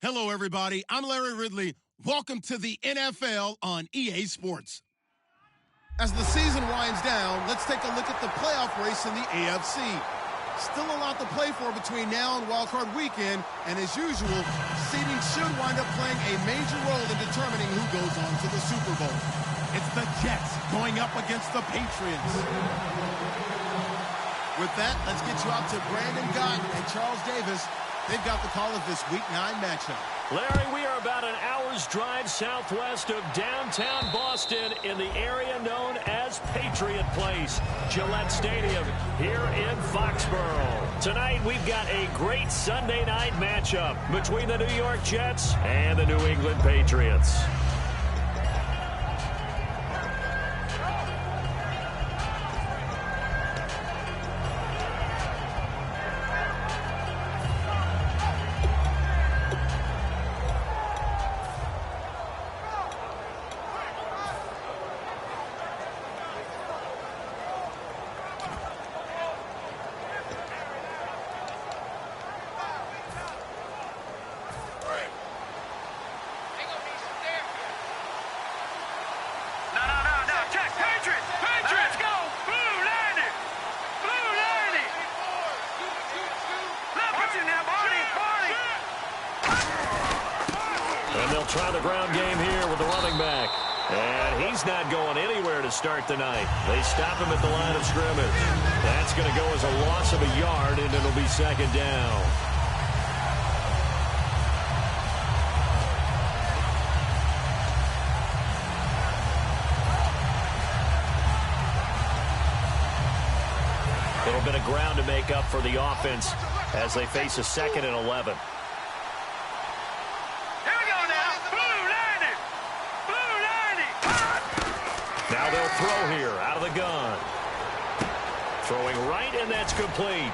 Hello, everybody. I'm Larry Ridley. Welcome to the NFL on EA Sports. As the season winds down, let's take a look at the playoff race in the AFC. Still a lot to play for between now and wildcard weekend, and as usual, seeding should wind up playing a major role in determining who goes on to the Super Bowl. It's the Jets going up against the Patriots. With that, let's get you out to Brandon Gott and Charles Davis. They've got the call of this Week 9 matchup. Larry, we are about an hour's drive southwest of downtown Boston in the area known as Patriot Place, Gillette Stadium here in Foxborough. Tonight, we've got a great Sunday night matchup between the New York Jets and the New England Patriots. Try the ground game here with the running back. And he's not going anywhere to start the night. They stop him at the line of scrimmage. That's going to go as a loss of a yard, and it'll be second down. A little bit of ground to make up for the offense as they face a 2nd and 11. Now they'll throw here out of the gun. Throwing right, and that's complete.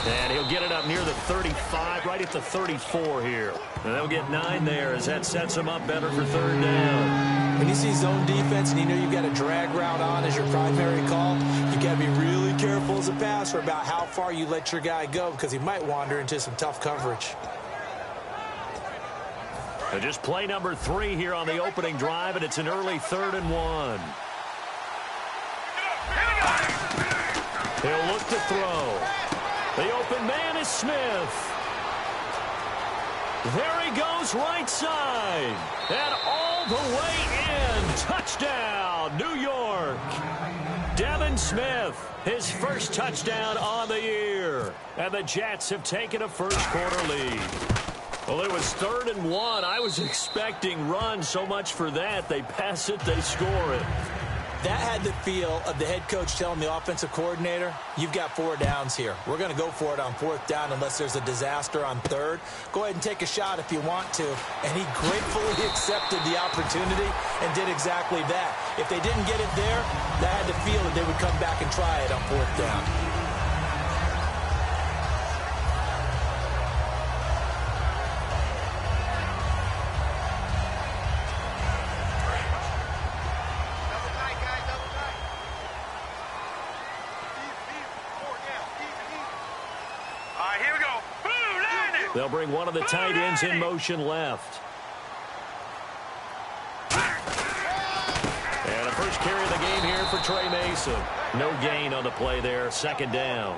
And he'll get it up near the 35, right at the 34 here. And they'll get 9 there as that sets them up better for 3rd down. When you see zone defense and you know you've got a drag route on as your primary call, you got to be really careful as a passer about how far you let your guy go because he might wander into some tough coverage. And just play number 3 here on the opening drive, and it's an early 3rd and 1. He'll look to throw. The open man is Smith. There he goes right side. And all the way in. Touchdown, New York. Devin Smith, his first touchdown on the year. And the Jets have taken a first-quarter lead. Well, it was 3rd and 1. I was expecting run, so much for that. They pass it, they score it. That had the feel of the head coach telling the offensive coordinator, you've got 4 downs here. We're going to go for it on 4th down unless there's a disaster on 3rd. Go ahead and take a shot if you want to. And he gratefully accepted the opportunity and did exactly that. If they didn't get it there, that had the feel that they would come back and try it on 4th down. They'll bring one of the tight ends in motion left. And a first carry of the game here for Trey Mason. No gain on the play there, 2nd down.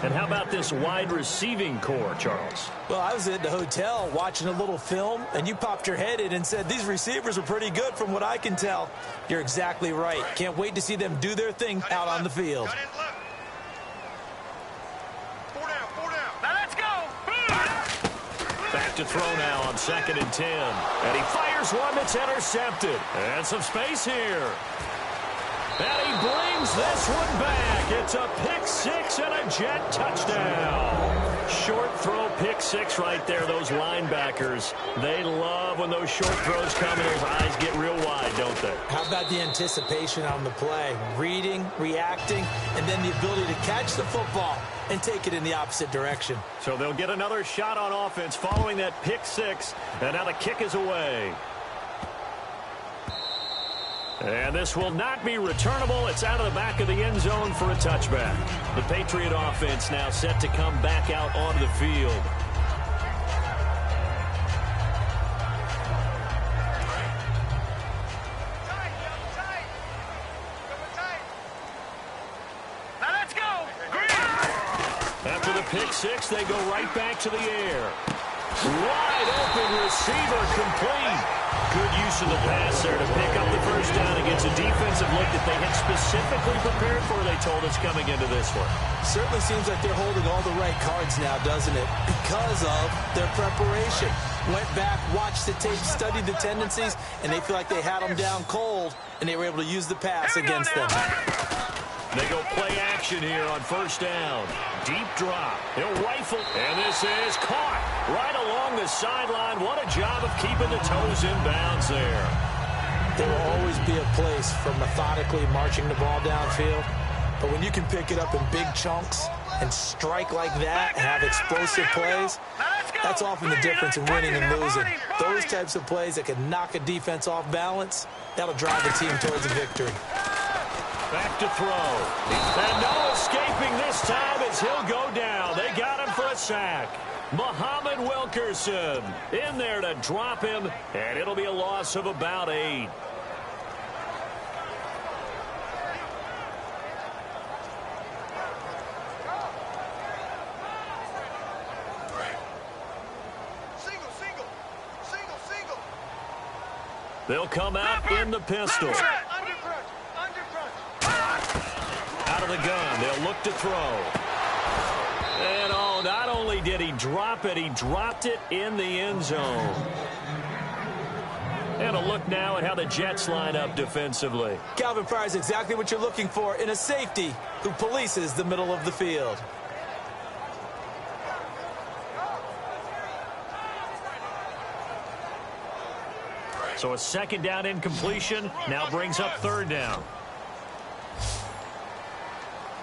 And how about this wide receiving core, Charles? Well, I was at the hotel watching a little film, and you popped your head in and said, these receivers are pretty good from what I can tell. You're exactly right. Can't wait to see them do their thing out on the field. Back to throw now on 2nd and 10. And he fires one that's intercepted. And some space here. And he brings this one back. It's a pick 6 and a Jet touchdown. Short throw, pick 6 right there. Those linebackers, they love when those short throws come and those eyes get real wide, don't they? How about the anticipation on the play? Reading, reacting, and then the ability to catch the football and take it in the opposite direction. So they'll get another shot on offense following that pick 6. And now the kick is away. And this will not be returnable. It's out of the back of the end zone for a touchback. The Patriot offense now set to come back out onto the field. pick six. They go right back to the air. Wide open receiver, complete. Good use of the pass there to pick up the first down against a defensive look that they had specifically prepared for, they told us, coming into this one. Certainly seems like they're holding all the right cards now, doesn't it? Because of their preparation. Went back, watched the tape, studied the tendencies, and they feel like they had them down cold, and they were able to use the pass against them. They go play action here on first down. Deep drop. He'll rifle. And this is caught right along the sideline. What a job of keeping the toes in bounds there. There will always be a place for methodically marching the ball downfield. But when you can pick it up in big chunks and strike like that and have explosive plays, that's often the difference in winning and losing. Those types of plays that can knock a defense off balance, that'll drive the team towards a victory. Back to throw. And no escaping this time as he'll go down. They got him for a sack. Muhammad Wilkerson in there to drop him, and it'll be a loss of about 8. They'll come out in the pistol. Out of the gun, they'll look to throw. And oh, not only did he drop it, he dropped it in the end zone. And a look now at how the Jets line up defensively. Calvin Pryor's exactly what you're looking for in a safety who polices the middle of the field. So a second down incompletion now brings up third down.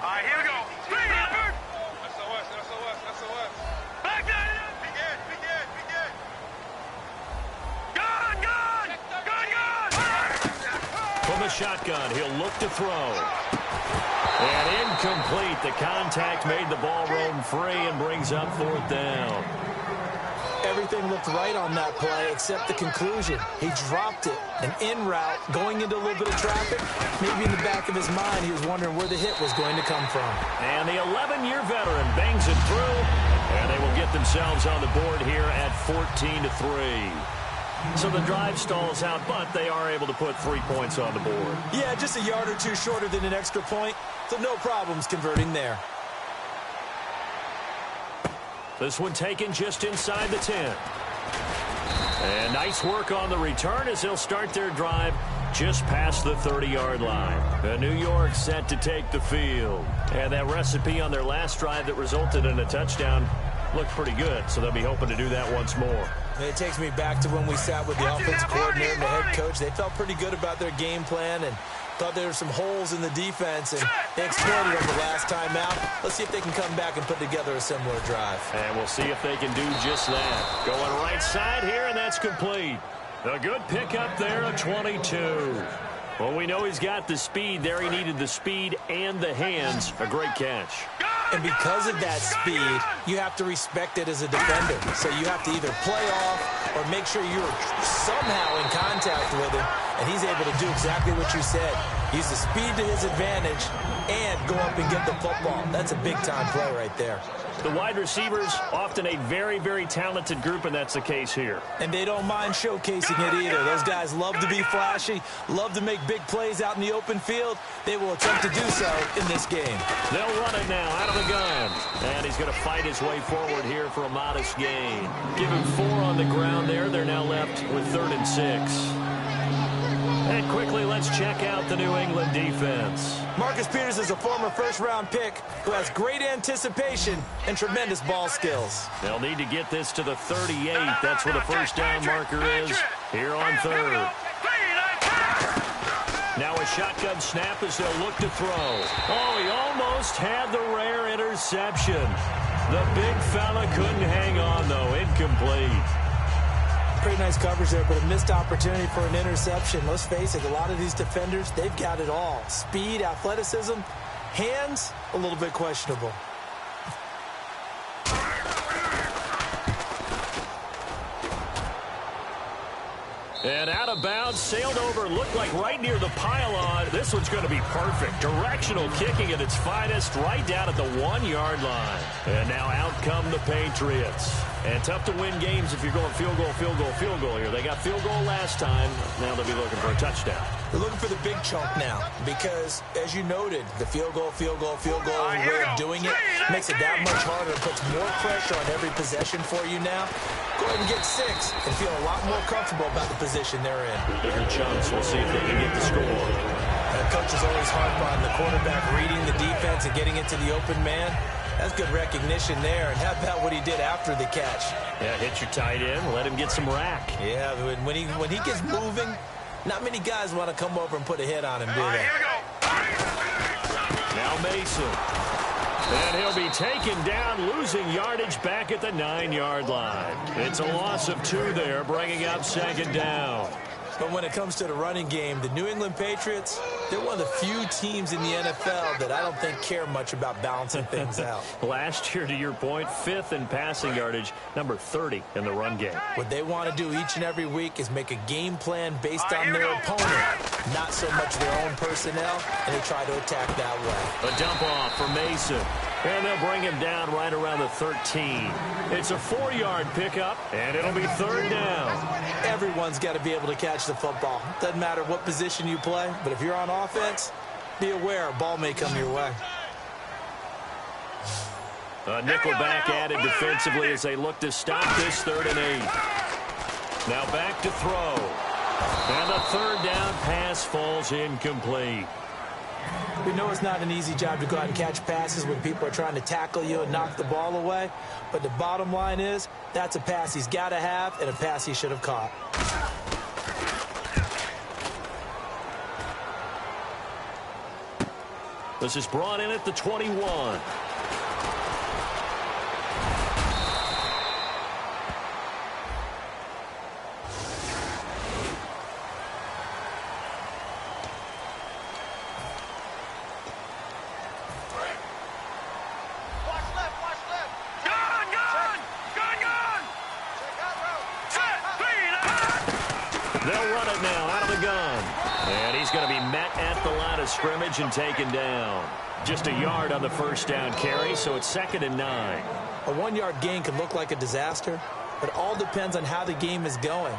All right, here we go. SOS. Back that up. Begin. Gun. From the shotgun, he'll look to throw. And incomplete. The contact made the ball roam free and brings up fourth down. Everything looked right on that play except the conclusion. He dropped it. An in route, going into a little bit of traffic. Maybe in the back of his mind, he was wondering where the hit was going to come from. And the 11-year veteran bangs it through. And they will get themselves on the board here at 14-3. So the drive stalls out, but they are able to put 3 points on the board. Yeah, just a yard or two shorter than an extra point. So no problems converting there. This one taken just inside the 10. And nice work on the return as they'll start their drive just past the 30-yard line. The New York set to take the field. And that recipe on their last drive that resulted in a touchdown looked pretty good, so they'll be hoping to do that once more. And it takes me back to when we sat with the offensive coordinator and the head coach. They felt pretty good about their game plan and thought there were some holes in the defense, and they exploited them the last time out. Let's see if they can come back and put together a similar drive. And we'll see if they can do just that. Going right side here, and that's complete. A good pickup there of 22. Well, we know he's got the speed there. He needed the speed and the hands. A great catch. And because of that speed, you have to respect it as a defender. So you have to either play off or make sure you're somehow in contact with him. And he's able to do exactly what you said. Use the speed to his advantage and go up and get the football. That's a big-time play right there. The wide receivers, often a very, very talented group, and that's the case here. And they don't mind showcasing it either. Those guys love to be flashy, love to make big plays out in the open field. They will attempt to do so in this game. They'll run it now out of the gun. And he's going to fight his way forward here for a modest gain. Give him 4 on the ground there. They're now left with 3rd and 6. And quickly, let's check out the New England defense. Marcus Peters is a former first-round pick who has great anticipation and tremendous ball skills. They'll need to get this to the 38. That's where the first down marker is here on 3rd. Now a shotgun snap as they'll look to throw. Oh, he almost had the rare interception. The big fella couldn't hang on, though. Incomplete. Pretty nice coverage there, but a missed opportunity for an interception. Let's face it, a lot of these defenders, they've got it all. Speed, athleticism, hands, a little bit questionable. And out of bounds, sailed over, looked like right near the pylon. This one's going to be perfect. Directional kicking at its finest, right down at the 1-yard line. And now out come the Patriots. And tough to win games if you're going field goal, field goal, field goal here. They got field goal last time. Now they'll be looking for a touchdown. They're looking for the big chunk now because, as you noted, the field goal way of doing it makes it that much harder. It puts more pressure on every possession for you now. Go ahead and get 6 and feel a lot more comfortable about the position they're in. Bigger chunks. We'll see if they can get the score. The coach is always harp on the quarterback reading the defense and getting into the open man. That's good recognition there. And how about what he did after the catch? Yeah, hit your tight end. Let him get some rack. Yeah, when he gets moving, not many guys want to come over and put a hit on him, do they? Now Mason. And he'll be taken down, losing yardage back at the 9-yard line. It's a loss of 2 there, bringing up 2nd down. But when it comes to the running game, the New England Patriots, they're one of the few teams in the NFL that I don't think care much about balancing things out. Last year, to your point, 5th in passing yardage, number 30 in the run game. What they want to do each and every week is make a game plan based on their opponent, not so much their own personnel, and they try to attack that way. A dump off for Mason. And they'll bring him down right around the 13. It's a 4-yard pickup, and it'll be 3rd down. Everyone's got to be able to catch the football. Doesn't matter what position you play, but if you're on offense, be aware a ball may come your way. A nickel back added defensively as they look to stop this 3rd and 8. Now back to throw. And the 3rd down pass falls incomplete. We know it's not an easy job to go out and catch passes when people are trying to tackle you and knock the ball away. But the bottom line is, that's a pass he's got to have and a pass he should have caught. This is brought in at the 21. They'll run it now out of the gun. And he's going to be met at the line of scrimmage and taken down. Just a yard on the 1st down carry, so it's 2nd and 9. A 1-yard gain could look like a disaster, but it all depends on how the game is going.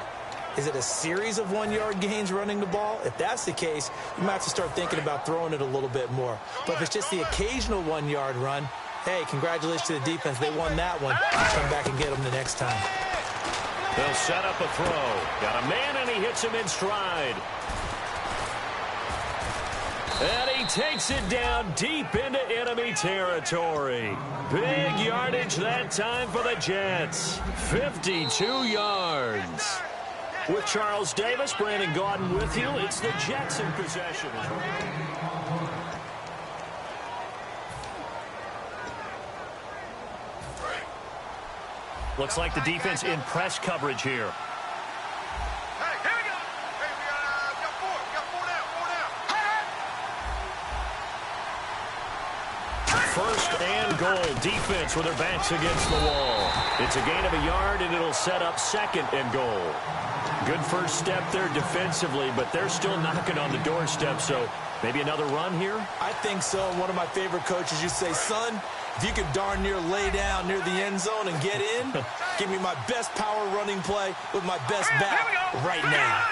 Is it a series of 1-yard gains running the ball? If that's the case, you might have to start thinking about throwing it a little bit more. But if it's just the occasional 1-yard run, hey, congratulations to the defense. They won that one. Come back and get them the next time. They'll set up a throw. Got a man, and he hits him in stride. And he takes it down deep into enemy territory. Big yardage that time for the Jets. 52 yards. With Charles Davis, Brandon Gaudin with you. It's the Jets in possession. Looks like the defense in press coverage here. Hey, here we go. Hey, we got 4. We got 4 down. 4 down. 1st and goal. Defense with their backs against the wall. It's a gain of a yard, and it'll set up 2nd and goal. Good first step there defensively, but they're still knocking on the doorstep, so maybe another run here? I think so. One of my favorite coaches used to say, son, if you can darn near lay down near the end zone and get in, give me my best power running play with my best back right now.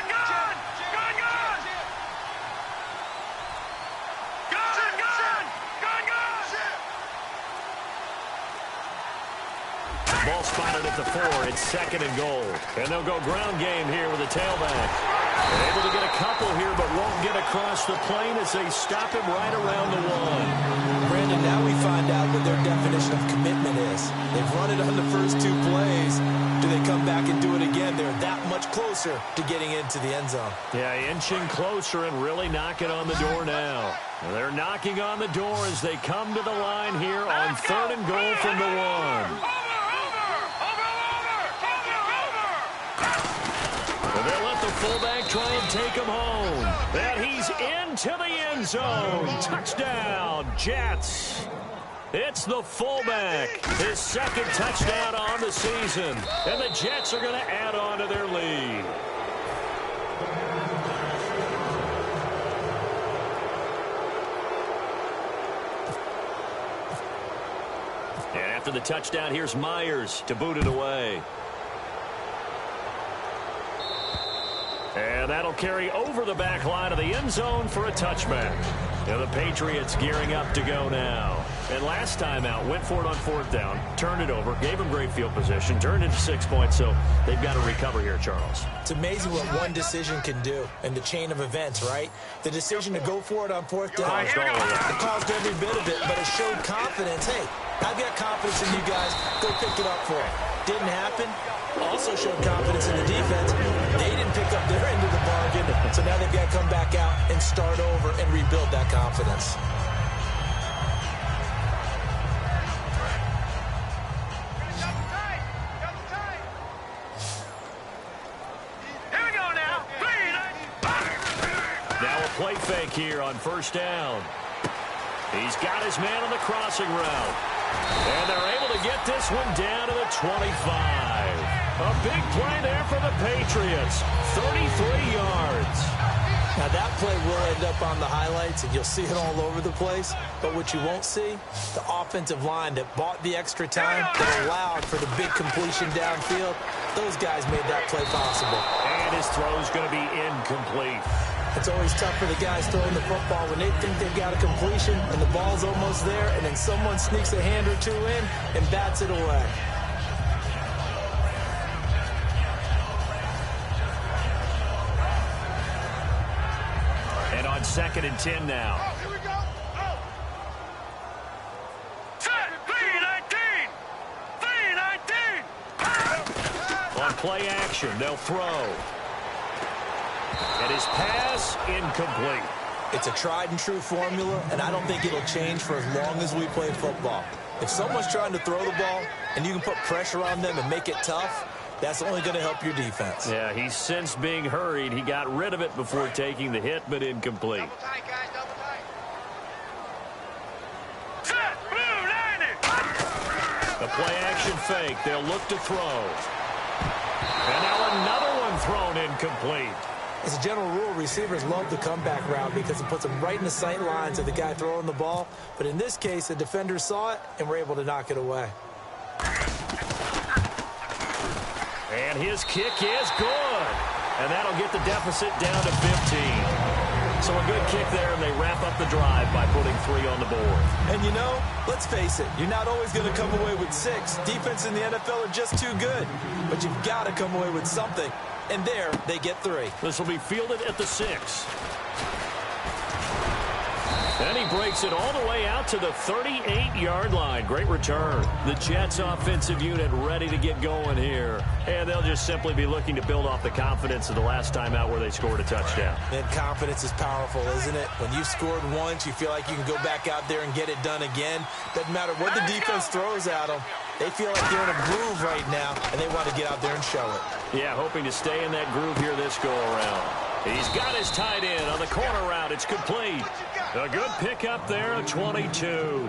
Ball spotted at the 4. It's 2nd and goal. And they'll go ground game here with a tailback. They're able to get a couple here, but won't get across the plane as they stop him right around the 1. Brandon, now we find out what their definition of commitment is. They've run it on the first 2 plays. Do they come back and do it again? They're that much closer to getting into the end zone. Yeah, inching closer and really knocking on the door now. They're knocking on the door as they come to the line here on 3rd and goal from the 1. They'll let the fullback try and take him home. And he's into the end zone. Touchdown, Jets. It's the fullback. His 2nd touchdown on the season. And the Jets are going to add on to their lead. After the touchdown, here's Myers to boot it away. And that'll carry over the back line of the end zone for a touchback. Now the Patriots gearing up to go now. And last time out, went for it on fourth down, turned it over, gave them great field position, turned into 6 points, so they've got to recover here, Charles. It's amazing what one decision can do in the chain of events, right? The decision to go for it on fourth down, it caused every bit of it, but it showed confidence. Hey, I've got confidence in you guys. Go pick it up for it. Didn't happen. Also showed confidence in the defense. They didn't pick up their end of the bargain, so now they've got to come back out and start over and rebuild that confidence. Here we go now. Now a play fake here on first down. He's got his man on the crossing route. And they're able to get this one down to the 25. A big play there for the Patriots. 33 yards. Now that play will end up on the highlights, and you'll see it all over the place. But what you won't see, the offensive line that bought the extra time, that allowed for the big completion downfield, those guys made that play possible. And his throw's going to be incomplete. It's always tough for the guys throwing the football when they think they've got a completion and the ball's almost there, and then someone sneaks a hand or two in and bats it away. And on 2nd and 10 now. Oh, here we go. Oh. Set. 3-19. On play action, they'll throw. And his pass, incomplete. It's a tried-and-true formula, and I don't think it'll change for as long as we play football. If someone's trying to throw the ball and you can put pressure on them and make it tough, that's only going to help your defense. Yeah, he's since being hurried. He got rid of it before taking the hit, but incomplete. Double tight, guys. Double tight. Set. Blue 90. The play action fake. They'll look to throw. And now another one thrown incomplete. As a general rule, receivers love the comeback route because it puts them right in the sight lines of the guy throwing the ball. But in this case, the defender saw it and were able to knock it away. And his kick is good. And that'll get the deficit down to 15. So a good kick there, and they wrap up the drive by putting 3 on the board. And you know, let's face it, you're not always going to come away with 6. Defense in the NFL are just too good. But you've got to come away with something. And there, they get 3. This will be fielded at the 6. And he breaks it all the way out to the 38-yard line. Great return. The Jets offensive unit ready to get going here. And they'll just simply be looking to build off the confidence of the last time out where they scored a touchdown. And confidence is powerful, isn't it? When you've scored once, you feel like you can go back out there and get it done again. Doesn't matter what the defense throws at them. They feel like they're in a groove right now, and they want to get out there and show it. Yeah, hoping to stay in that groove here this go-around. He's got his tight end on the corner route. It's complete. A good pickup there, a 22.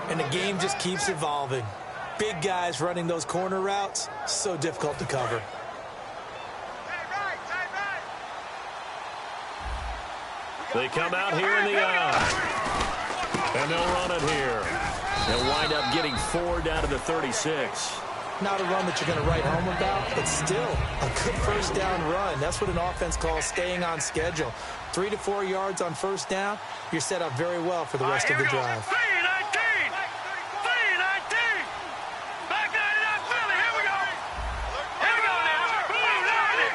And the game just keeps evolving. Big guys running those corner routes, so difficult to cover. They come out here in the eye. And they'll run it here. They'll wind up getting 4 down to the 36. Not a run that you're going to write home about, but still a good first down run. That's what an offense calls staying on schedule. 3 to 4 yards on first down, you're set up very well for the rest of the drive. 3-19. 3-19. Back 99 Philly. Here we go. Here we go now. Blue 90.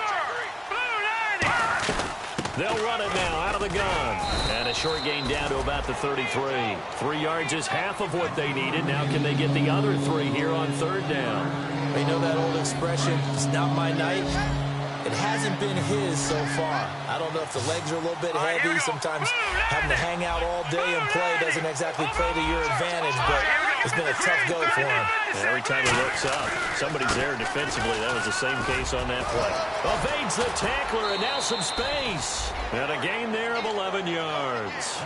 Blue 90. They'll run it now out of the gun. And a short gain down to about the 33. 3 yards is half of what they needed. Now can they get the other 3 here on third down? You know that old expression, it's not my night. It hasn't been his so far. I don't know if the legs are a little bit heavy. Sometimes having to hang out all day and play doesn't exactly play to your advantage, but it's been a tough go for him. And every time he looks up, somebody's there defensively. That was the same case on that play. Evades the tackler, and now some space. And a gain there of 11 yards.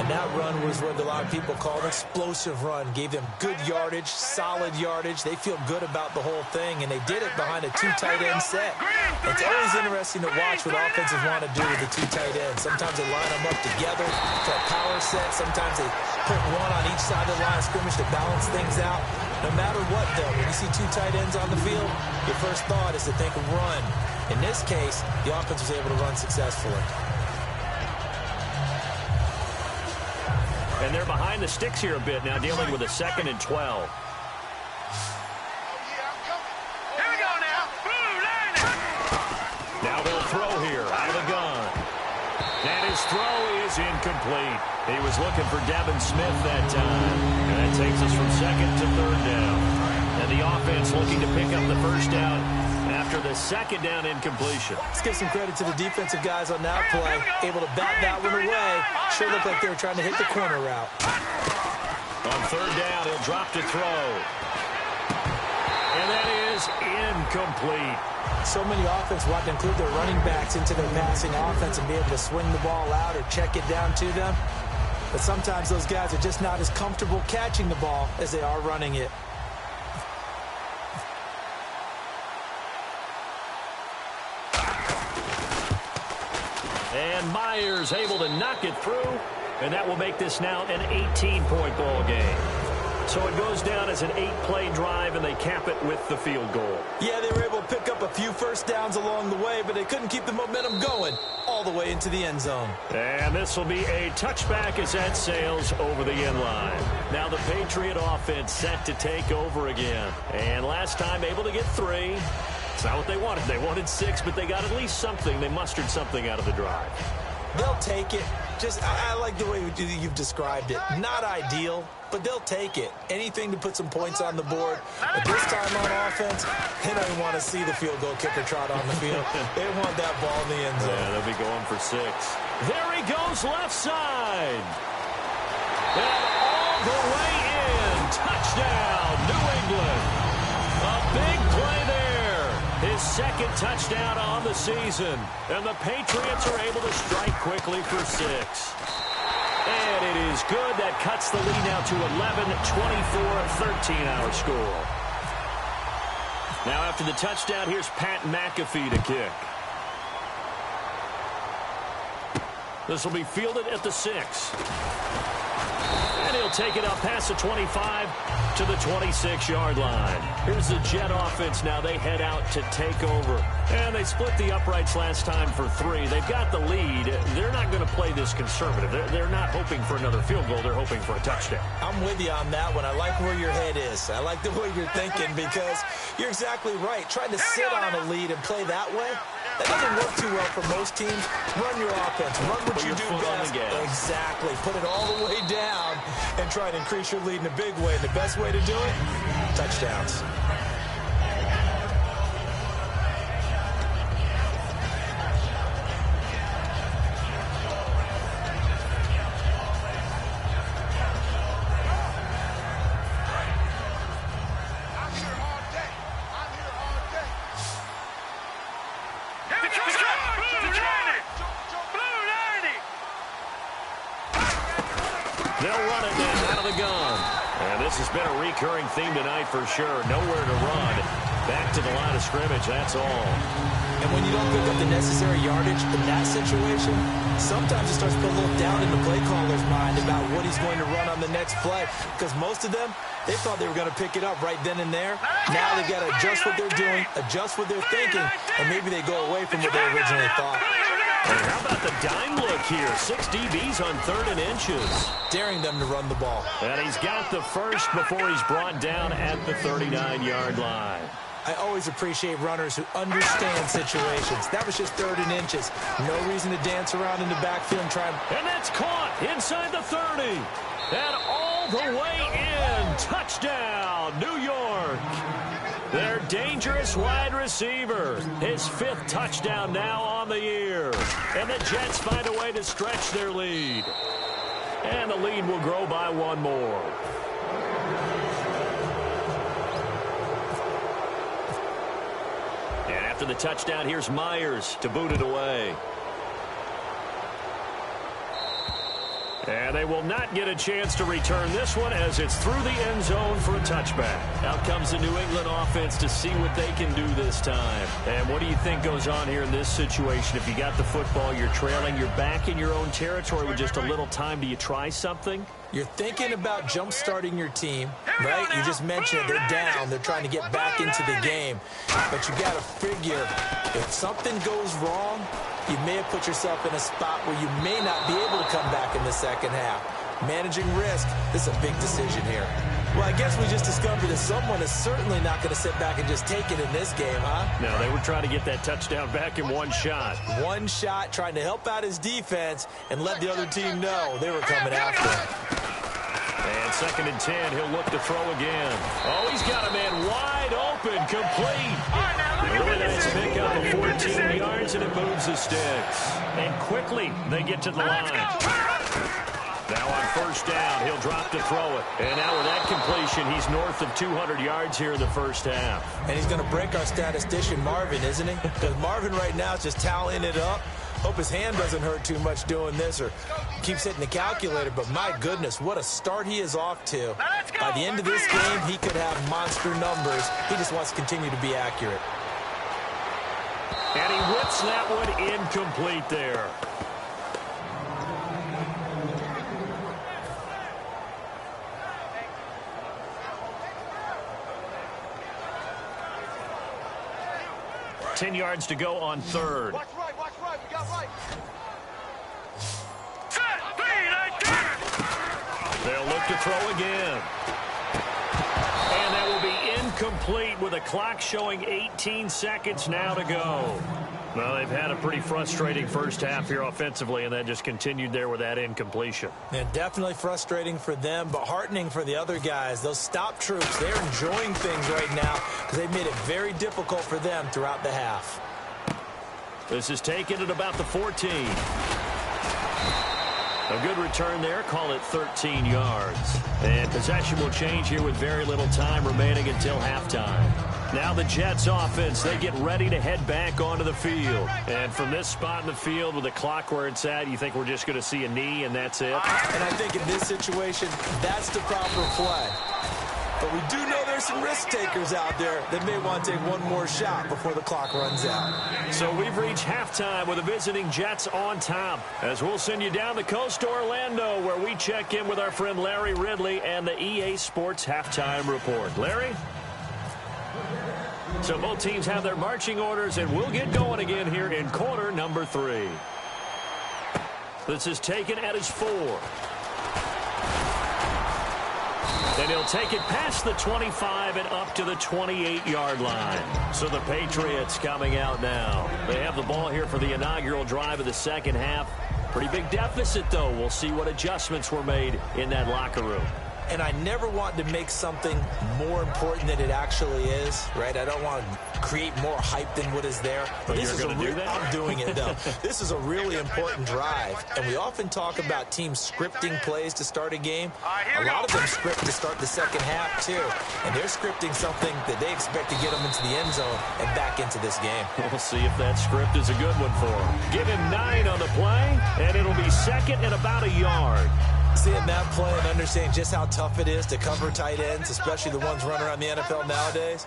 And that run was what a lot of people call an explosive run. Gave them good yardage, solid yardage. They feel good about the whole thing, and they did it behind a 2 tight end set. It's always interesting to watch what offenses want to do with the 2 tight ends. Sometimes they line them up together for a power set. Sometimes they Put one on each side of the line of scrimmage to balance things out. No matter what, though, when you see two tight ends on the field, your first thought is to think run. In this case, the offense was able to run successfully. And they're behind the sticks here a bit now, dealing with a 2nd and 12. Here we go now. Now they'll throw here out of the gun. And his throw is incomplete. He was looking for Devin Smith that time. And that takes us from 2nd to 3rd down. And the offense looking to pick up the first down after the 2nd down incompletion. Let's give some credit to the defensive guys on that play. Able to bat that one away. Sure looked like they were trying to hit the corner route. On 3rd down, he'll drop to throw. And that is incomplete. So many offenses want to include their running backs into their passing offense and be able to swing the ball out or check it down to them. But sometimes those guys are just not as comfortable catching the ball as they are running it. And Myers able to knock it through, and that will make this now an 18-point ball game. So it goes down as an 8-play drive, and they cap it with the field goal. Yeah, they were able to pick up a few first downs along the way, but they couldn't keep the momentum going all the way into the end zone. And this will be a touchback as that sails over the end line. Now the Patriot offense set to take over again. And last time able to get 3. It's not what they wanted. They wanted 6, but they got at least something. They mustered something out of the drive. They'll take it. I like the way you've described it. Not ideal, but they'll take it. Anything to put some points on the board. But this time on offense, they don't even want to see the field goal kicker trot on the field. They want that ball in the end zone. Yeah, they'll be going for 6. There he goes left side. And all the way in. Touchdown, New England. A big play there. His 2nd touchdown on the season. And the Patriots are able to strike quickly for 6. And it is good. That cuts the lead now to 11, 24, 13 our score. Now after the touchdown, here's Pat McAfee to kick. This will be fielded at the 6. And he'll take it up past the 25 to the 26-yard line. Here's the Jet offense now. They head out to take over. And they split the uprights last time for 3. They've got the lead. They're not going to play this conservative. They're not hoping for another field goal. They're hoping for a touchdown. I'm with you on that one. I like where your head is. I like the way you're thinking because you're exactly right. Trying to sit on a lead and play that way, that doesn't work too well for most teams. Run your offense. Run what you do best. Exactly. Put it all the way down and try to increase your lead in a big way. And the best way to do it, touchdowns. They'll run it now out of the gun. And this has been a recurring theme tonight for sure. Nowhere to run. Back to the line of scrimmage, that's all. And when you don't pick up the necessary yardage in that situation, sometimes it starts to put a little doubt in the play caller's mind about what he's going to run on the next play. Because most of them, they thought they were going to pick it up right then and there. Now they've got to adjust what they're doing, adjust what they're thinking, and maybe they go away from what they originally thought. And how about the dime look here? 6 DBs on 3rd and inches. Daring them to run the ball. And he's got the first before he's brought down at the 39-yard line. I always appreciate runners who understand situations. That was just 3rd and inches. No reason to dance around in the backfield and try. And that's caught inside the 30. And all the way in. Touchdown, New York. Their dangerous wide receiver. His 5th touchdown now on the year. And the Jets find a way to stretch their lead. And the lead will grow by 1 more. And after the touchdown, here's Myers to boot it away. And they will not get a chance to return this one as it's through the end zone for a touchback. Out comes the New England offense to see what they can do this time. And what do you think goes on here in this situation? If you got the football, you're trailing, you're back in your own territory with just a little time. Do you try something? You're thinking about jump-starting your team, right? You just mentioned they're down. They're trying to get back into the game. But you got to figure, if something goes wrong, you may have put yourself in a spot where you may not be able to come back in the second half. Managing risk, this is a big decision here. Well, I guess we just discovered that someone is certainly not going to sit back and just take it in this game, huh? No, they were trying to get that touchdown back in one shot. One shot, trying to help out his defense and let the other team know they were coming after him. And 2nd and 10, he'll look to throw again. Oh, he's got a man wide open, complete. Really nice pick up of 14 yards, and it moves the sticks. And quickly, they get to the line. Now on 1st down, he'll drop to throw it. And now with that completion, he's north of 200 yards here in the first half. And he's going to break our statistician, Marvin, isn't he? Because Marvin right now is just tallying it up. Hope his hand doesn't hurt too much doing this or keeps hitting the calculator. But my goodness, what a start he is off to. By the end of this game, he could have monster numbers. He just wants to continue to be accurate. And he whips that one incomplete there. Ten yards to go on 3rd. Watch right, we got right. They'll look to throw again. And that will be incomplete with a clock showing 18 seconds now to go. Well, they've had a pretty frustrating first half here offensively, and that just continued there with that incompletion. And definitely frustrating for them, but heartening for the other guys. Those stop troops, they're enjoying things right now because they've made it very difficult for them throughout the half. This is taken at about the 14. A good return there, call it 13 yards. And possession will change here with very little time remaining until halftime. Now the Jets offense, they get ready to head back onto the field. And from this spot in the field with the clock where it's at, you think we're just going to see a knee and that's it? And I think in this situation, that's the proper play. But we do know there's some risk takers out there that may want to take one more shot before the clock runs out. So we've reached halftime with the visiting Jets on top. As we'll send you down the coast to Orlando where we check in with our friend Larry Ridley and the EA Sports Halftime Report. Larry? So both teams have their marching orders, and we'll get going again here in quarter number 3. This is taken at his 4. And he'll take it past the 25 and up to the 28-yard line. So the Patriots coming out now. They have the ball here for the inaugural drive of the second half. Pretty big deficit, though. We'll see what adjustments were made in that locker room. And I never want to make something more important than it actually is, right? I don't want to create more hype than what is there. But this you're going to do that? I'm doing it, though. This is a really important drive. And we often talk about teams scripting plays to start a game. A lot of them script to start the second half, too. And they're scripting something that they expect to get them into the end zone and back into this game. We'll see if that script is a good one for him. Give him 9 on the play, and it'll be second and about a yard. Seeing that play and understanding just how tough it is to cover tight ends, especially the ones running around the NFL nowadays,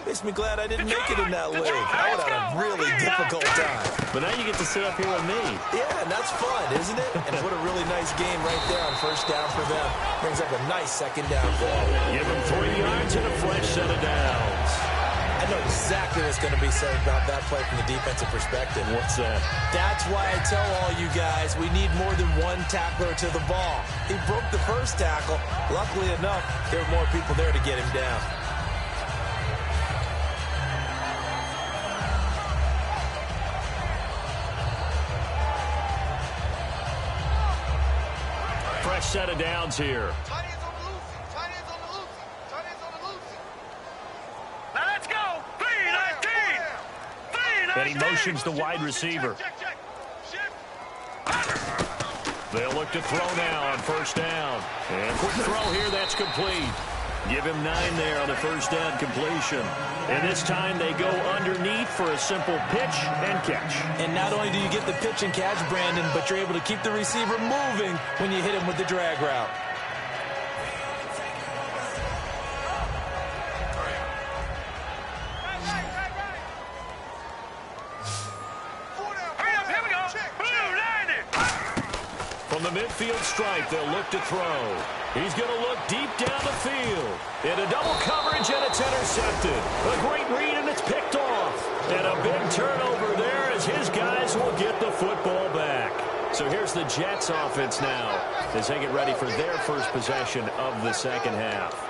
makes me glad I didn't make it in that league. I would have a really difficult time. But now you get to sit up here with me. Yeah, and that's fun, isn't it? And what a really nice game right there on first down for them. Brings up a nice second down ball. Give them 3 yards and a fresh set of downs. I know exactly what's going to be said about that play from the defensive perspective. What's that? That's why I tell all you guys we need more than one tackler to the ball. He broke the first tackle. Luckily enough, there were more people there to get him down. Fresh set of downs here. And he motions the wide receiver. They'll look to throw now on first down. And quick throw here, that's complete. Give him 9 there on the first down completion. And this time they go underneath for a simple pitch and catch. And not only do you get the pitch and catch, Brandon, but you're able to keep the receiver moving when you hit him with the drag route. From the midfield stripe, they'll look to throw. He's going to look deep down the field. Into double coverage, and it's intercepted. A great read, and it's picked off. And a big turnover there as his guys will get the football back. So here's the Jets offense now as they get ready for their first possession of the second half.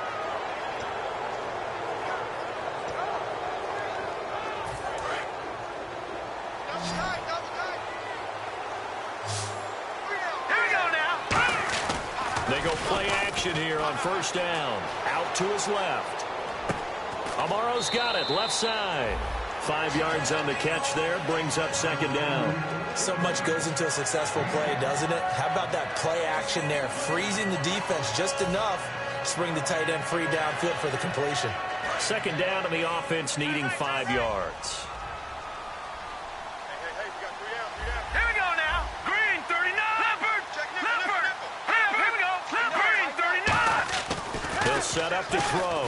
They go play action here on first down. Out to his left. Amaro's got it, left side. 5 yards on the catch there, brings up second down. So much goes into a successful play, doesn't it? How about that play action there, freezing the defense just enough to bring the tight end free downfield for the completion. Second down, and the offense needing 5 yards. Set up to throw.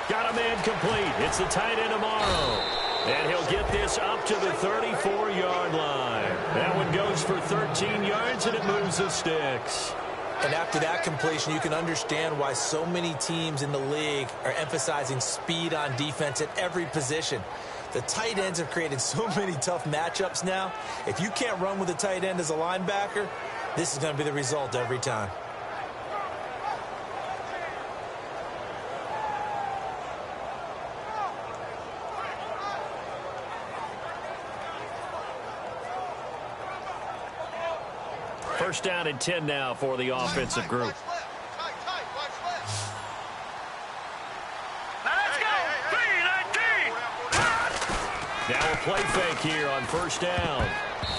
Got a man complete. It's the tight end Amaro. And he'll get this up to the 34-yard line. That one goes for 13 yards, and it moves the sticks. And after that completion, you can understand why so many teams in the league are emphasizing speed on defense at every position. The tight ends have created so many tough matchups now. If you can't run with a tight end as a linebacker, this is going to be the result every time. First down and 10 now for the offensive group. Now a play fake here on first down.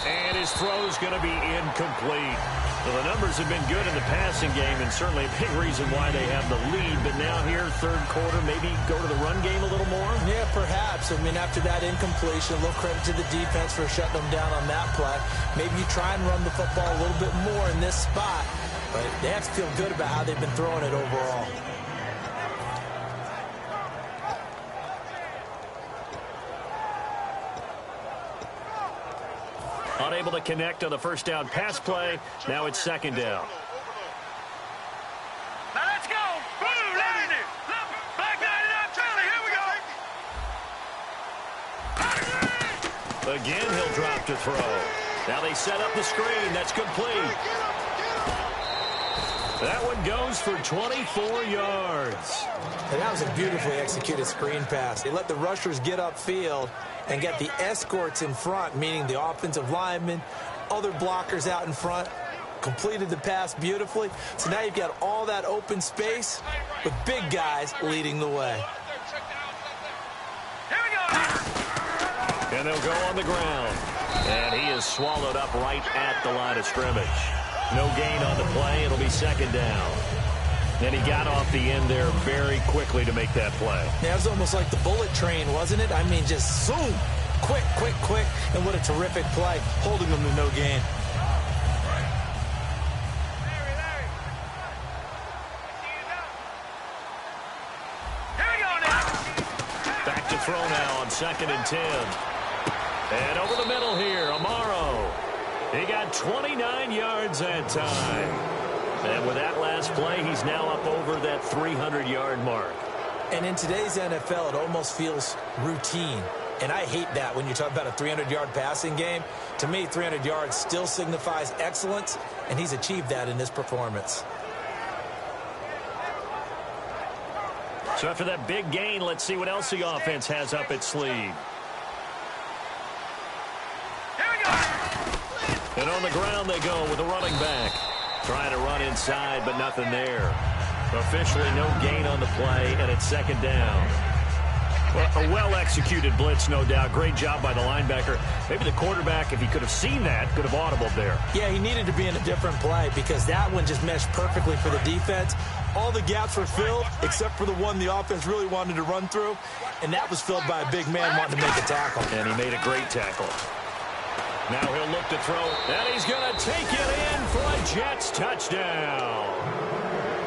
And his throw's going to be incomplete. So the numbers have been good in the passing game, and certainly a big reason why they have the lead. But now here, third quarter, maybe go to the run game a little more? Yeah, perhaps. I mean, after that incompletion, a little credit to the defense for shutting them down on that play. Maybe you try and run the football a little bit more in this spot. But they have to feel good about how they've been throwing it overall. Unable to connect on the first down pass play. Now it's second down. Now let's go. Blue, line it. Back line it up, Charlie. Here we go. Again, he'll drop to throw. Now they set up the screen. That's complete. That one goes for 24 yards. And that was a beautifully executed screen pass. They let the rushers get upfield and get the escorts in front, meaning the offensive linemen, other blockers out in front, completed the pass beautifully. So now you've got all that open space with big guys leading the way. And they'll go on the ground. And he is swallowed up right at the line of scrimmage. No gain on the play. It'll be second down. And he got off the end there very quickly to make that play. Yeah, it was almost like the bullet train, wasn't it? I mean, just zoom. Quick, quick, quick. And what a terrific play, holding them to no gain. Back to throw now on 2nd and 10. And over the middle here, Amaro. He got 29 yards that time. And with that last play, he's now up over that 300-yard mark. And in today's NFL, it almost feels routine. And I hate that when you talk about a 300-yard passing game. To me, 300 yards still signifies excellence, and he's achieved that in this performance. So after that big gain, let's see what else the offense has up its sleeve. And on the ground they go with a running back. Trying to run inside, but nothing there. Officially no gain on the play, and it's second down. A well-executed blitz, no doubt. Great job by the linebacker. Maybe the quarterback, if he could have seen that, could have audibled there. Yeah, he needed to be in a different play because that one just meshed perfectly for the defense. All the gaps were filled except for the one the offense really wanted to run through, and that was filled by a big man wanting to make a tackle. And he made a great tackle. Now he'll look to throw, and he's going to take it in for a Jets touchdown.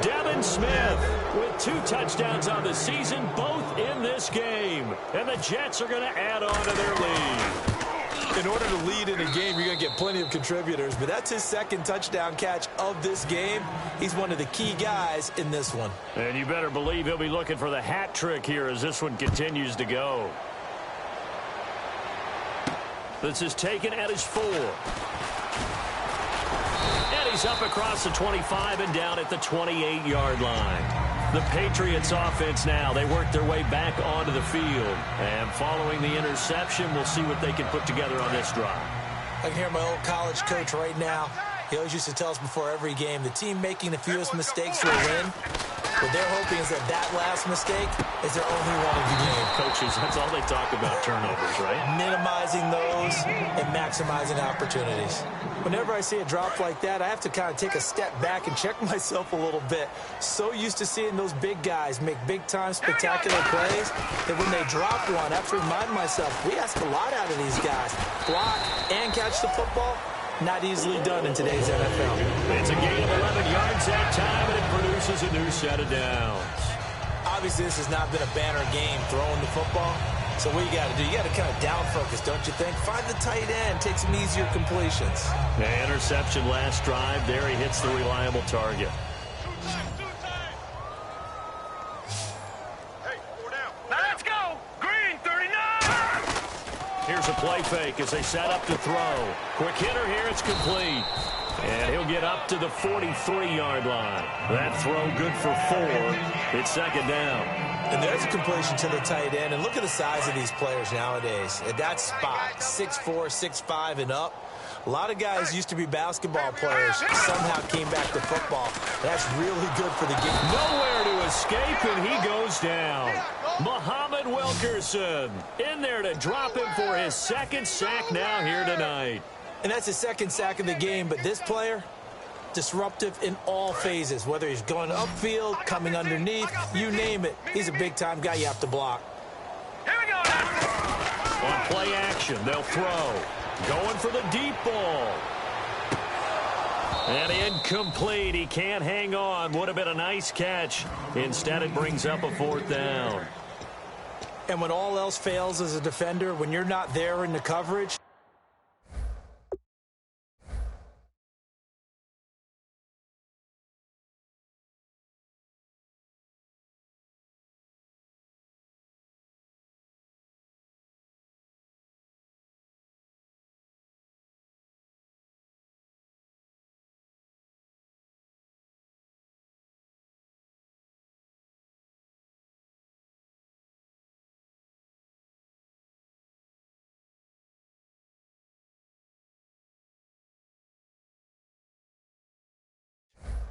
Devin Smith with 2 touchdowns on the season, both in this game. And the Jets are going to add on to their lead. In order to lead in a game, you're going to get plenty of contributors, but that's his 2nd touchdown catch of this game. He's one of the key guys in this one. And you better believe he'll be looking for the hat trick here as this one continues to go. This is taken at his 4. And he's up across the 25 and down at the 28-yard line. The Patriots offense now, they work their way back onto the field. And following the interception, we'll see what they can put together on this drive. I can hear my old college coach right now. He always used to tell us before every game, the team making the fewest mistakes will win. What they're hoping is that that last mistake is their only one of the game. Coaches, that's all they talk about, turnovers, right? Minimizing those and maximizing opportunities. Whenever I see a drop like that, I have to kind of take a step back and check myself a little bit. So used to seeing those big guys make big-time spectacular plays that when they drop one, I have to remind myself, we ask a lot out of these guys. Block and catch the football, not easily done in today's NFL. It's a gain of 11 yards that time, and it produces a new set of downs. Obviously, this has not been a banner game throwing the football. So what you got to do, you got to kind of down focus, don't you think? Find the tight end, take some easier completions. The interception last drive. There he hits the reliable target. Hey, 4 down. Now let's go. Green, 39. Here's a play fake as they set up to throw. Quick hitter here, it's complete. And he'll get up to the 43-yard line. That throw good for 4. It's 2nd down. And there's a completion to the tight end. And look at the size of these players nowadays. At that spot, 6'4", 6'5", and up. A lot of guys used to be basketball players, somehow came back to football. That's really good for the game. Nowhere to escape, and he goes down. Muhammad Wilkerson in there to drop him for his 2nd sack now here tonight. And that's his 2nd sack of the game, but this player, disruptive in all phases, whether he's going upfield, coming underneath, you name it. He's a big-time guy you have to block. Here we go. On play action, they'll throw. Going for the deep ball. And incomplete. He can't hang on. Would have been a nice catch. Instead, it brings up a 4th down. And when all else fails as a defender, when you're not there in the coverage,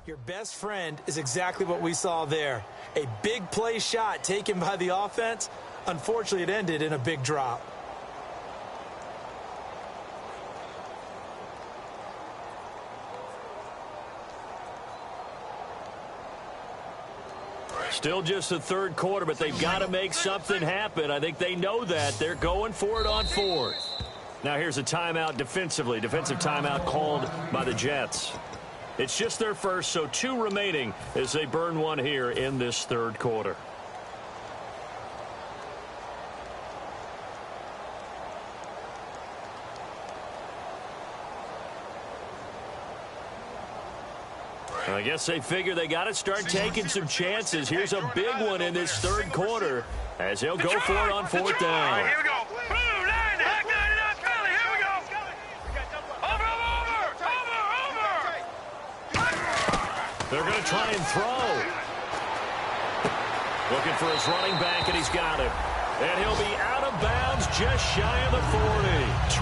your best friend is exactly what we saw there. A big play shot taken by the offense. Unfortunately, it ended in a big drop. Still just the 3rd quarter, but they've got to make something happen. I think they know that. They're going for it on 4th. Now here's a timeout defensively. Defensive timeout called by the Jets. It's just their first, so 2 remaining as they burn one here in this 3rd quarter. I guess they figure they got to start taking some chances. Here's a big one in this 3rd quarter as they'll go for it on 4th down. Here we go. Blue, 99, Philly. Here we go. Over. They're going to try and throw. Looking for his running back, and he's got him. And he'll be out of bounds just shy of the 40.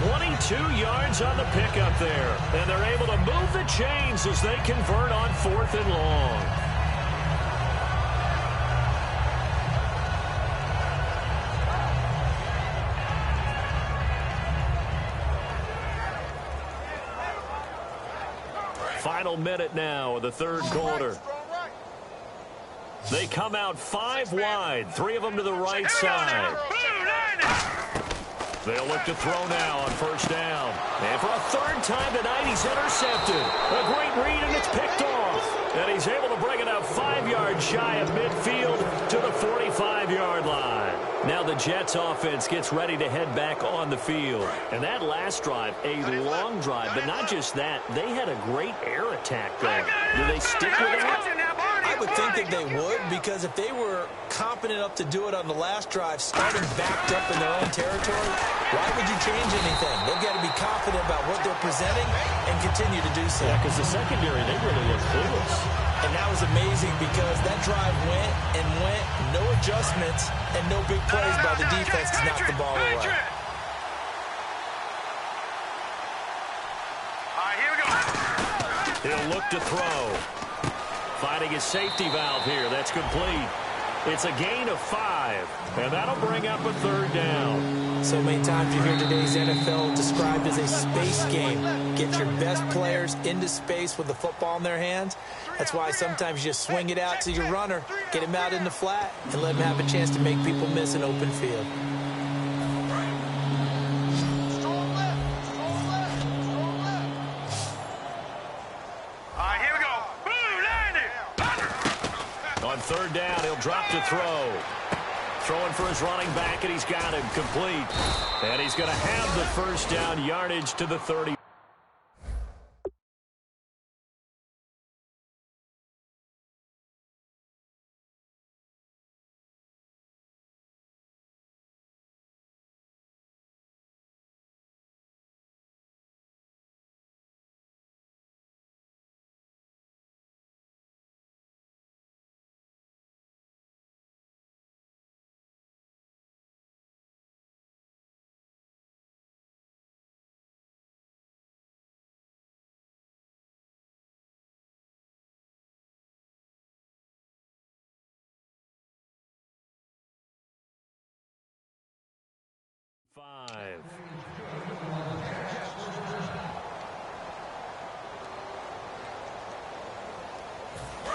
22 yards on the pickup there. And they're able to move the chains as they convert on 4th and long. final minute now of the third quarter. They come out 5 wide, 3 of them to the right side. They'll look to throw now on first down. And for a third time tonight, he's intercepted. A great read, and it's picked off. And he's able to bring it up 5 yards shy of midfield to the 45-yard line. Now the Jets offense gets ready to head back on the field. And that last drive, a long drive, but not just that. They had a great air attack going. Do they stick with that? I would think that they would, because if they were confident enough to do it on the last drive, starting backed up in their own territory, why would you change anything? They've got to be confident about what they're presenting and continue to do so. Yeah, because the secondary, they really look clueless. And that was amazing because that drive went and went, no adjustments, and no big plays by the defense to knock the ball away. All right, here we go. He'll look to throw. Finding his safety valve here. That's complete. It's a gain of 5, and that'll bring up a third down. So many times you hear today's NFL described as a space game. Get your best players into space with the football in their hands. That's why sometimes you just swing it out to your runner, get him out in the flat, and let him have a chance to make people miss an open field. On third down, he'll drop to throw. Throwing for his running back, and he's got him complete. And he's going to have the first down, yardage to the 30.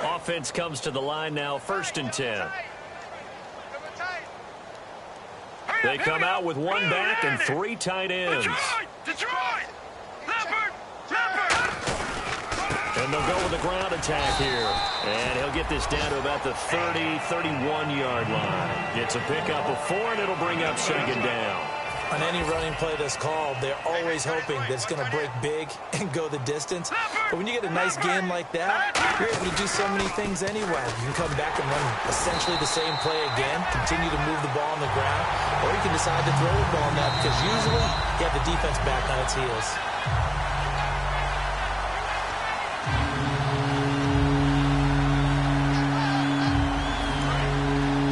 Offense comes to the line now, 1st and 10. They come out with 1 back and 3 tight ends. Detroit! Leopard! And they'll go with a ground attack here. And he'll get this down to about the 30, 31-yard line. Gets a pickup of 4, and it'll bring up 2nd down. On any running play that's called, they're always hoping that it's going to break big and go the distance. But when you get a nice game like that, you're able to do so many things anyway. You can come back and run essentially the same play again, continue to move the ball on the ground, or you can decide to throw the ball now because usually you have the defense back on its heels.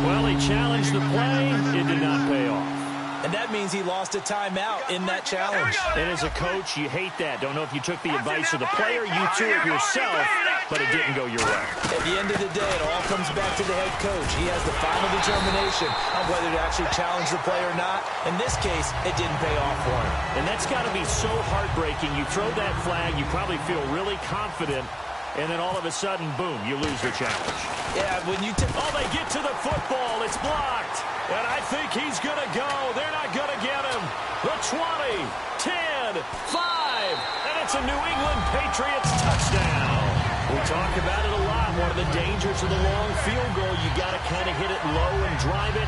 Well, he challenged the play. It did not pay off. And that means he lost a timeout in that challenge. And as a coach, you hate that. Don't know if you took the advice of the player, you threw it yourself, but it didn't go your way. At the end of the day, it all comes back to the head coach. He has the final determination on whether to actually challenge the play or not. In this case, it didn't pay off for him. And that's got to be so heartbreaking. You throw that flag, you probably feel really confident, and then all of a sudden, boom, you lose the challenge. Yeah, when you they get to the football. It's blocked. And I think he's going to go. They're not going to get him. The 20, 10, 5, and it's a New England Patriots touchdown. We talk about it a lot. One of the dangers of the long field goal, you got to kind of hit it low and drive it.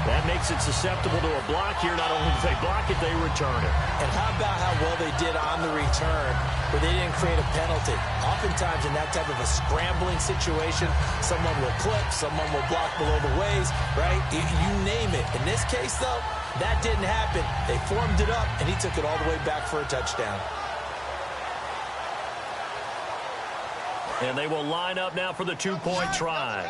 That makes it susceptible to a block here. Not only do they block it, they return it. And how about how well they did on the return where they didn't create a penalty? Oftentimes in that type of a scrambling situation, someone will clip, someone will block below the waist, right? You name it. In this case, though, that didn't happen. They formed it up, and he took it all the way back for a touchdown. And they will line up now for the 2-point try.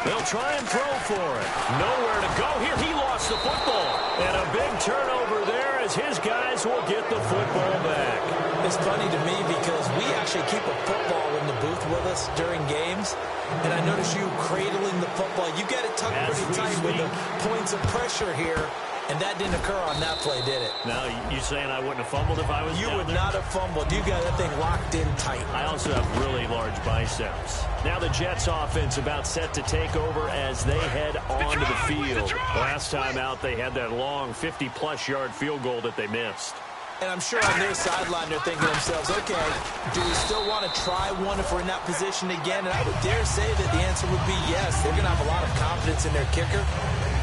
They'll try and throw for it. Nowhere to go here. He lost the football. And a big turnover there as his guys will get the football back. It's funny to me because we actually keep a football in the booth with us during games. And I notice you cradling the football. You got it tucked pretty tight with the points of pressure here. And that didn't occur on that play, did it? Now, you saying I wouldn't have fumbled if I was You down would there? not have fumbled. You got that thing locked in tight. I also have really large biceps. Now the Jets offense about set to take over as they head onto the field. Last time out, they had that long 50-plus yard field goal that they missed. And I'm sure on their sideline they're thinking to themselves, okay, do we still want to try one if we're in that position again? And I would dare say that the answer would be yes. They're going to have a lot of confidence in their kicker.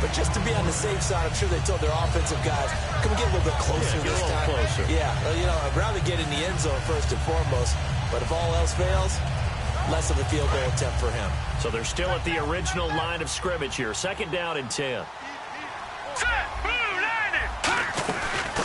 But just to be on the safe side, I'm sure they told their offensive guys, can we get a little bit closer this time? Closer. Yeah, well, you know, I'd rather get in the end zone first and foremost. But if all else fails, less of a field goal attempt for him. So they're still at the original line of scrimmage here. 2nd down and 10.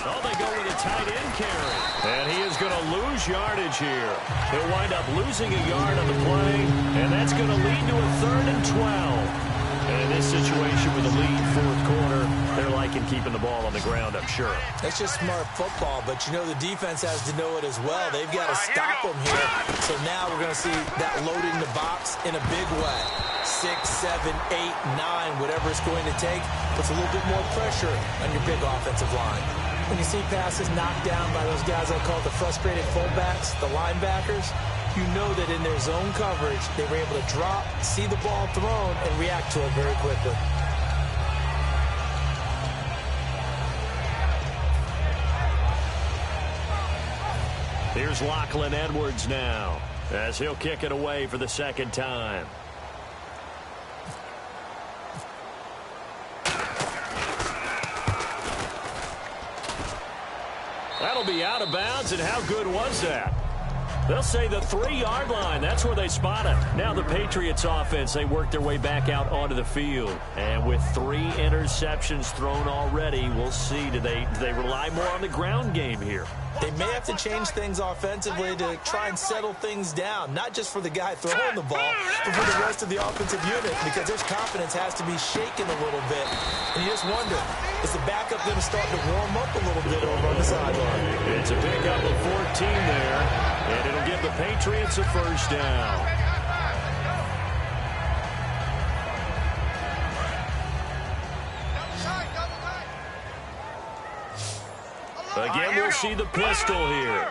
Oh, they go with a tight end carry. And he is going to lose yardage here. He'll wind up losing a yard on the play, and that's going to lead to a 3rd and 12. And in this situation with a lead 4th quarter, they're liking keeping the ball on the ground, I'm sure. That's just smart football, but you know the defense has to know it as well. They've got to stop them here. So now we're going to see that loading the box in a big way. 6, 7, 8, 9, whatever it's going to take, puts a little bit more pressure on your big offensive line. When you see passes knocked down by those guys I call the frustrated fullbacks, the linebackers, you know that in their zone coverage, they were able to drop, see the ball thrown, and react to it very quickly. Here's Lachlan Edwards now, as he'll kick it away for the 2nd time. That'll be out of bounds, and how good was that? They'll say the 3-yard line. That's where they spot it. Now the Patriots offense, they work their way back out onto the field. And with 3 interceptions thrown already, we'll see. Do they rely more on the ground game here? They may have to change things offensively to try and settle things down, not just for the guy throwing the ball, but for the rest of the offensive unit, because their confidence has to be shaken a little bit. And you just wonder, is the backup going to start to warm up a little bit over on the sideline? It's a pickup of 14 there, and it'll give the Patriots a 1st down. Again, we'll see the pistol here.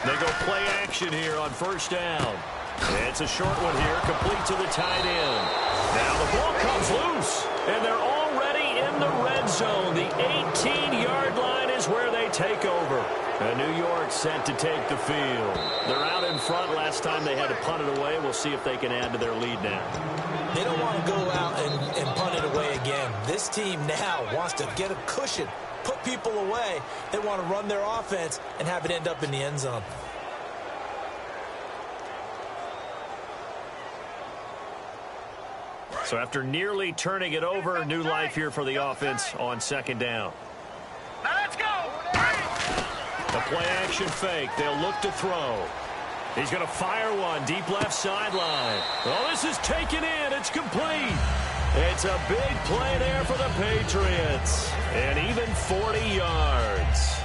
They go play action here on 1st down. It's a short one here, complete to the tight end. Now the ball comes loose, and they're already in the red zone. The 18-yard line is where they take over. And New York set to take the field. They're out in front. Last time they had to punt it away. We'll see if they can add to their lead now. They don't want to go out and punt it away again. This team now wants to get a cushion, put people away. They want to run their offense and have it end up in the end zone. So after nearly turning it over, new life here for the offense on 2nd down. Now let's go. A play-action fake. They'll look to throw. He's going to fire one deep left sideline. Oh, this is taken in. It's complete. It's a big play there for the Patriots. And even 40 yards.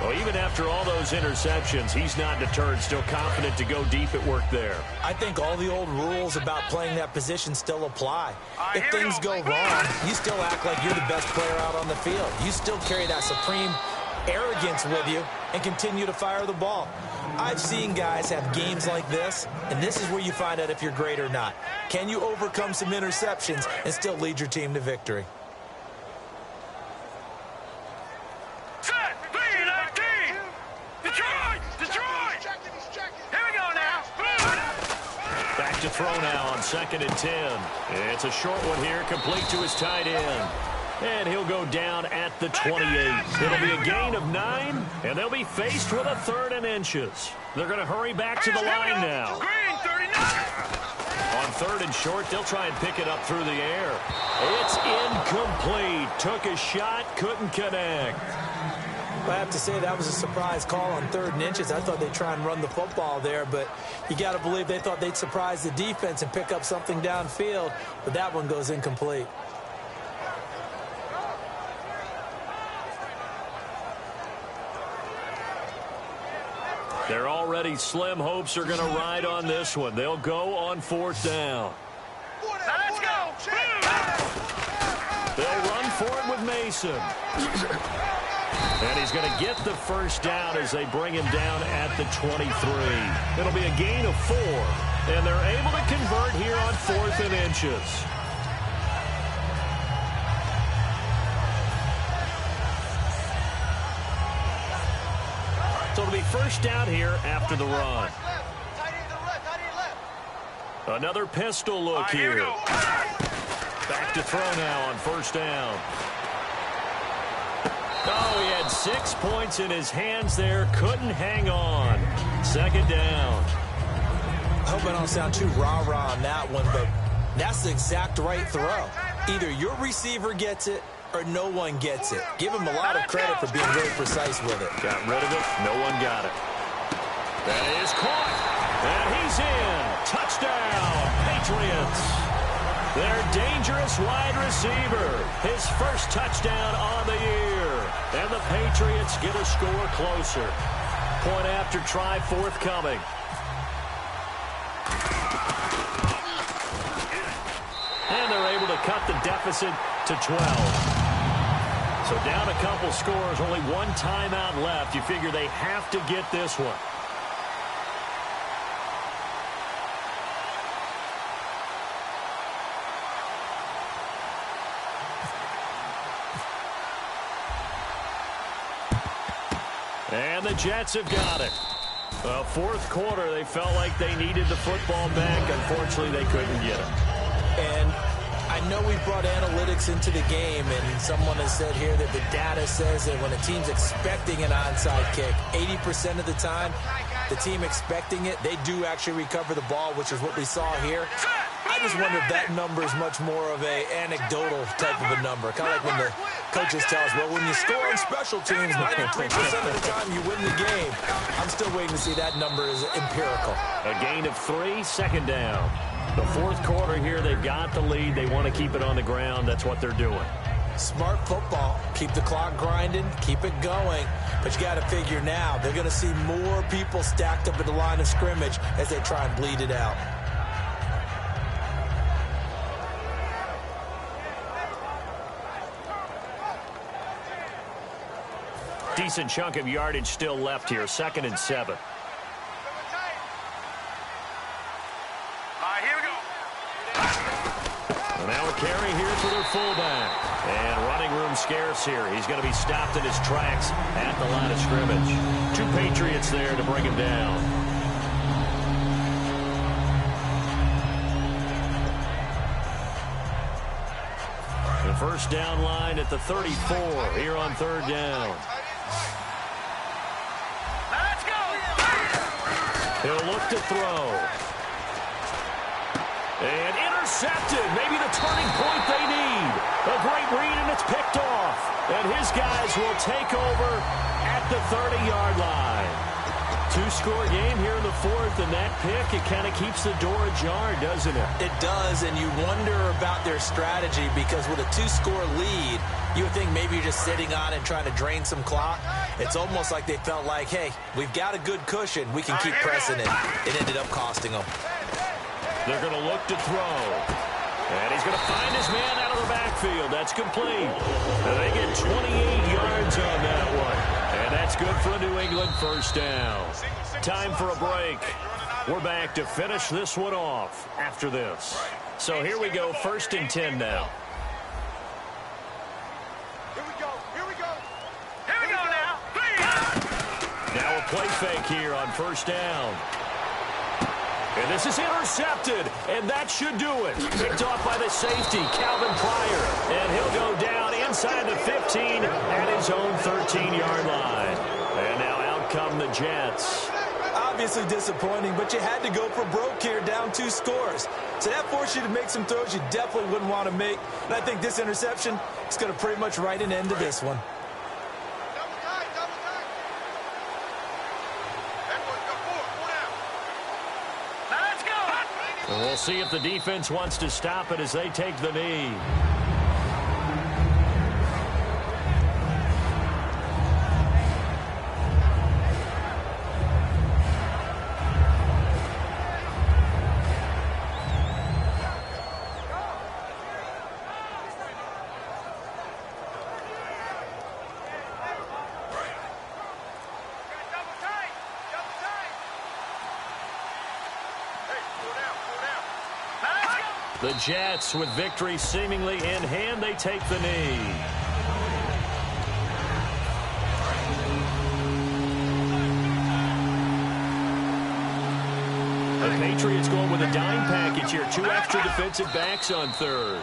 Well, even after all those interceptions, he's not deterred, still confident to go deep at work there. I think all the old rules about playing that position still apply. If things go wrong, you still act like you're the best player out on the field. You still carry that supreme arrogance with you and continue to fire the ball. I've seen guys have games like this, and this is where you find out if you're great or not. Can you overcome some interceptions and still lead your team to victory? Back to throw now on 2nd and 10. It's a short one here, complete to his tight end. And he'll go down at the 28. It'll be a gain of 9, and they'll be faced with a 3rd and inches. They're going to hurry back to the line now. On 3rd and short, they'll try and pick it up through the air. It's incomplete. Took a shot, couldn't connect. I have to say that was a surprise call on 3rd and inches. I thought they'd try and run the football there, but you got to believe they thought they'd surprise the defense and pick up something downfield, but that one goes incomplete. They're already slim hopes are going to ride on this one. They'll go on 4th down. Now let's go. They'll run for Mason. And he's going to get the first down as they bring him down at the 23. It'll be a gain of 4. And they're able to convert here on 4th and inches. So it'll be first down here after the run. Another pistol look here. Back to throw now on first down. Oh, he had 6 points in his hands there. Couldn't hang on. Second down. I hope I don't sound too rah-rah on that one, but that's the exact right throw. Either your receiver gets it or no one gets it. Give him a lot of credit for being very precise with it. Got rid of it. No one got it. That is caught. And he's in. Touchdown, Patriots. Their dangerous wide receiver. His first touchdown on the year. And the Patriots get a score closer. Point after try forthcoming. And they're able to cut the deficit to 12. So down a couple scores, only one timeout left. You figure they have to get this one. And the Jets have got it. Well, fourth quarter, they felt like they needed the football back. Unfortunately, they couldn't get it. And I know we brought analytics into the game, and someone has said here that the data says that when a team's expecting an onside kick, 80% of the time, the team expecting it, they do actually recover the ball, which is what we saw here. I just wonder if that number is much more of a anecdotal type of a number. Kind of like when the coaches tell us, well, when you score on special teams, 93% of the time you win the game. I'm still waiting to see that number is empirical. A gain of 3, second down. The fourth quarter here, they've got the lead. They want to keep it on the ground. That's what they're doing. Smart football. Keep the clock grinding. Keep it going. But you got to figure now, they're going to see more people stacked up at the line of scrimmage as they try and bleed it out. Decent chunk of yardage still left here. 2nd and 7. Here we go. Well, now a carry here for their fullback. And running room scarce here. He's going to be stopped in his tracks at the line of scrimmage. 2 Patriots there to bring him down. The first down line at the 34 here on third down. Let's go. He'll look to throw. And intercepted. Maybe the turning point they need. A great read, and it's picked off. And his guys will take over at the 30-yard line. 2-score game here in the fourth, and that pick, it kind of keeps the door ajar, doesn't it? It does, and you wonder about their strategy because with a 2-score lead, you would think maybe you're just sitting on it and trying to drain some clock. It's almost like they felt like, hey, we've got a good cushion. We can keep pressing it. It ended up costing them. They're going to look to throw. And he's going to find his man out of the backfield. That's complete. And they get 28 yards on that one. And that's good for a New England first down. Time for a break. We're back to finish this one off after this. So here we go, 1st and 10 now. Here we go. Here we go. Here we go now. Now a play fake here on first down. And this is intercepted, and that should do it. Picked off by the safety, Calvin Pryor. And he'll go down inside the 15 at his own 13-yard line. And now out come the Jets. Obviously disappointing, but you had to go for broke here, down 2 scores. So that forced you to make some throws you definitely wouldn't want to make. And I think this interception is going to pretty much write an end to this one. Double time. Edwards, go forward. 4 down. Let's go. And we'll see if the defense wants to stop it as they take the knee. The Jets, with victory seemingly in hand, they take the knee. The Patriots going with a dime package here. 2 extra defensive backs on third.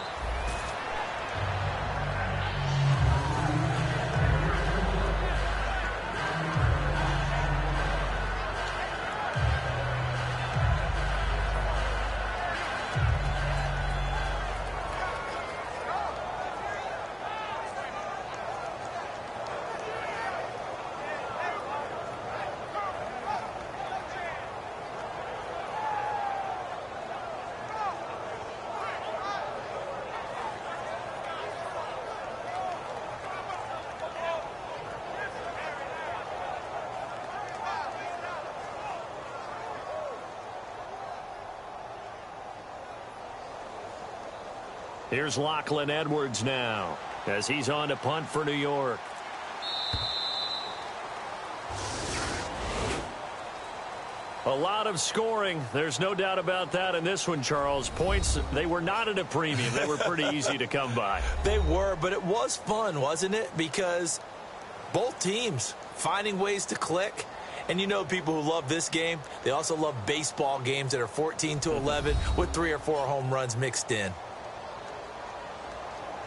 Here's Lachlan Edwards now as he's on to punt for New York. A lot of scoring. There's no doubt about that in this one, Charles. Points, they were not at a premium. They were pretty easy to come by. They were, but it was fun, wasn't it? Because both teams finding ways to click. And you know people who love this game, they also love baseball games that are 14-11 with 3 or 4 home runs mixed in.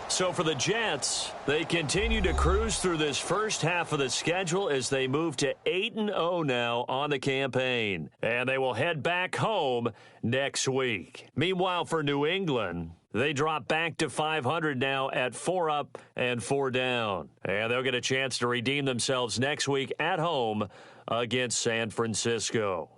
So for the Jets, they continue to cruise through this first half of the schedule as they move to 8-0 now on the campaign. And they will head back home next week. Meanwhile, for New England, they drop back to 500 now at 4 up and 4 down. And they'll get a chance to redeem themselves next week at home against San Francisco.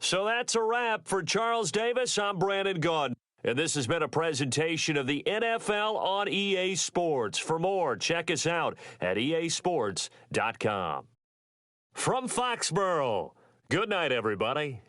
So that's a wrap. For Charles Davis, I'm Brandon Gaudin. And this has been a presentation of the NFL on EA Sports. For more, check us out at easports.com. From Foxborough, good night, everybody.